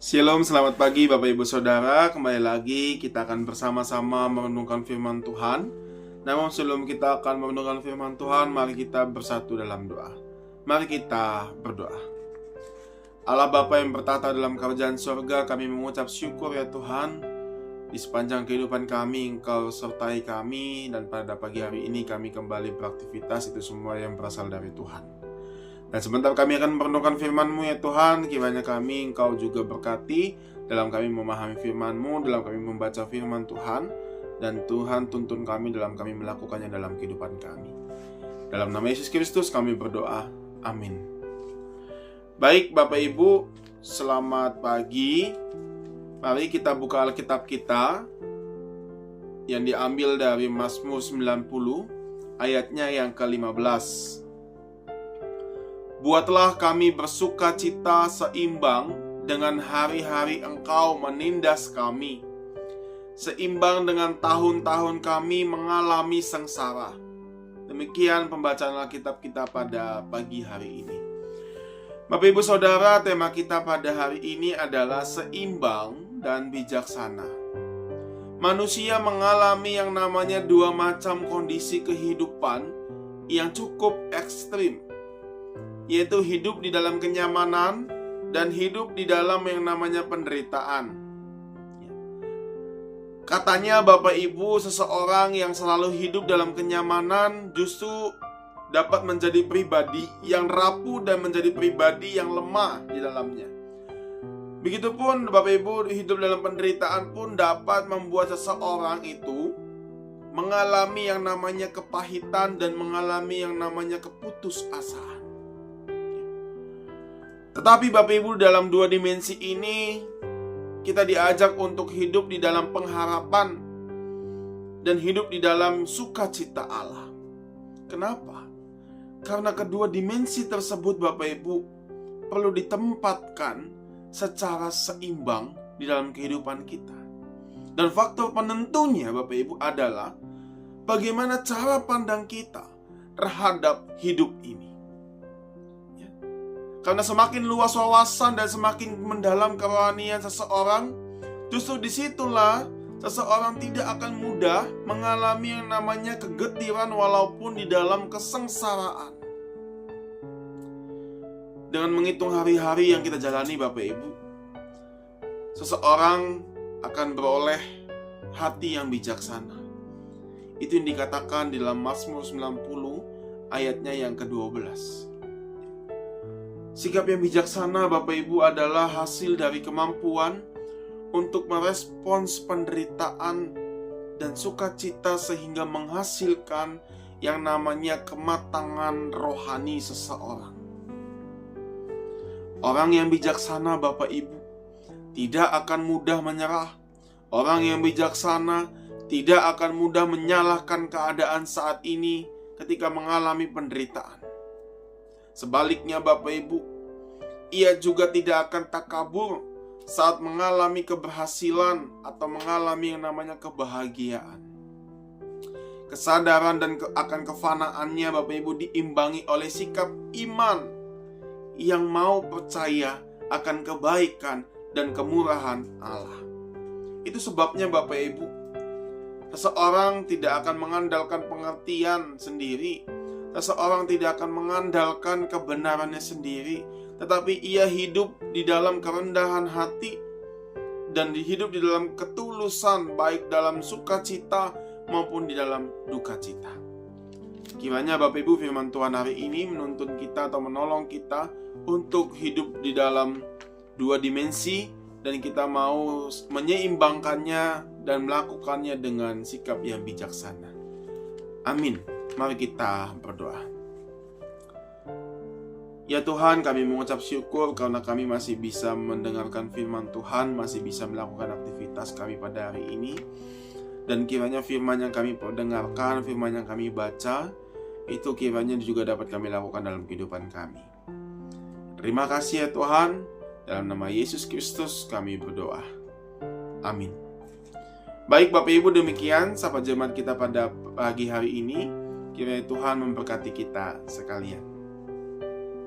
Shalom, selamat pagi Bapak Ibu Saudara. Kembali lagi kita akan bersama-sama merenungkan firman Tuhan. Namun sebelum kita akan merenungkan firman Tuhan, mari kita bersatu dalam doa. Mari kita berdoa. Allah Bapa yang bertata dalam kerajaan surga, kami mengucap syukur ya Tuhan. Di sepanjang kehidupan kami, Engkau sertai kami, dan pada pagi hari ini kami kembali beraktivitas. Itu semua yang berasal dari Tuhan. Dan sebentar kami akan merenungkan firman-Mu ya Tuhan. Kiranya kami Engkau juga berkati dalam kami memahami firman-Mu, dalam kami membaca firman Tuhan. Dan Tuhan tuntun kami dalam kami melakukannya dalam kehidupan kami. Dalam nama Yesus Kristus kami berdoa, amin. Baik Bapak Ibu, selamat pagi. Mari kita buka Alkitab kita yang diambil dari Mazmur 90 ayatnya yang ke-15. Buatlah kami bersuka cita seimbang dengan hari-hari Engkau menindas kami, seimbang dengan tahun-tahun kami mengalami sengsara. Demikian pembacaan Alkitab kita pada pagi hari ini. Bapak Ibu Saudara, tema kita pada hari ini adalah seimbang dan bijaksana. Manusia mengalami yang namanya dua macam kondisi kehidupan yang cukup ekstrim, yaitu hidup di dalam kenyamanan dan hidup di dalam yang namanya penderitaan. Katanya Bapak Ibu, seseorang yang selalu hidup dalam kenyamanan justru dapat menjadi pribadi yang rapuh dan menjadi pribadi yang lemah di dalamnya. Begitupun Bapak Ibu, hidup dalam penderitaan pun dapat membuat seseorang itu mengalami yang namanya kepahitan dan mengalami yang namanya keputusasaan. Tetapi Bapak Ibu, dalam dua dimensi ini kita diajak untuk hidup di dalam pengharapan dan hidup di dalam sukacita Allah. Kenapa? Karena kedua dimensi tersebut Bapak Ibu perlu ditempatkan secara seimbang di dalam kehidupan kita. Dan faktor penentunya Bapak Ibu adalah bagaimana cara pandang kita terhadap hidup ini. Karena semakin luas wawasan dan semakin mendalam kerohanian seseorang, justru disitulah seseorang tidak akan mudah mengalami yang namanya kegetiran walaupun di dalam kesengsaraan. Dengan menghitung hari-hari yang kita jalani Bapak Ibu, seseorang akan beroleh hati yang bijaksana. Itu yang dikatakan di dalam Mazmur 90 ayatnya yang ke-12. Sikap yang bijaksana Bapak Ibu adalah hasil dari kemampuan untuk merespons penderitaan dan sukacita sehingga menghasilkan yang namanya kematangan rohani seseorang. Orang yang bijaksana Bapak Ibu tidak akan mudah menyerah. Orang yang bijaksana tidak akan mudah menyalahkan keadaan saat ini ketika mengalami penderitaan. Sebaliknya Bapak Ibu, ia juga tidak akan takabur saat mengalami keberhasilan atau mengalami yang namanya kebahagiaan. Kesadaran dan akan kefanaannya Bapak Ibu diimbangi oleh sikap iman yang mau percaya akan kebaikan dan kemurahan Allah. Itu sebabnya Bapak Ibu, seseorang tidak akan mengandalkan pengertian sendiri. Seseorang tidak akan mengandalkan kebenarannya sendiri, tetapi ia hidup di dalam kerendahan hati dan hidup di dalam ketulusan, baik dalam sukacita maupun di dalam duka cita. Kiranya Bapak Ibu, firman Tuhan hari ini menuntun kita atau menolong kita untuk hidup di dalam dua dimensi, dan kita mau menyeimbangkannya dan melakukannya dengan sikap yang bijaksana. Amin. Mari kita berdoa. Ya Tuhan, kami mengucap syukur karena kami masih bisa mendengarkan firman Tuhan, masih bisa melakukan aktivitas kami pada hari ini. Dan kiranya firman yang kami perdengarkan, firman yang kami baca, itu kiranya juga dapat kami lakukan dalam kehidupan kami. Terima kasih ya Tuhan. Dalam nama Yesus Kristus kami berdoa. Amin. Baik Bapak Ibu, demikian sahabat jemaat kita pada pagi hari ini. Kiranya Tuhan memberkati kita sekalian.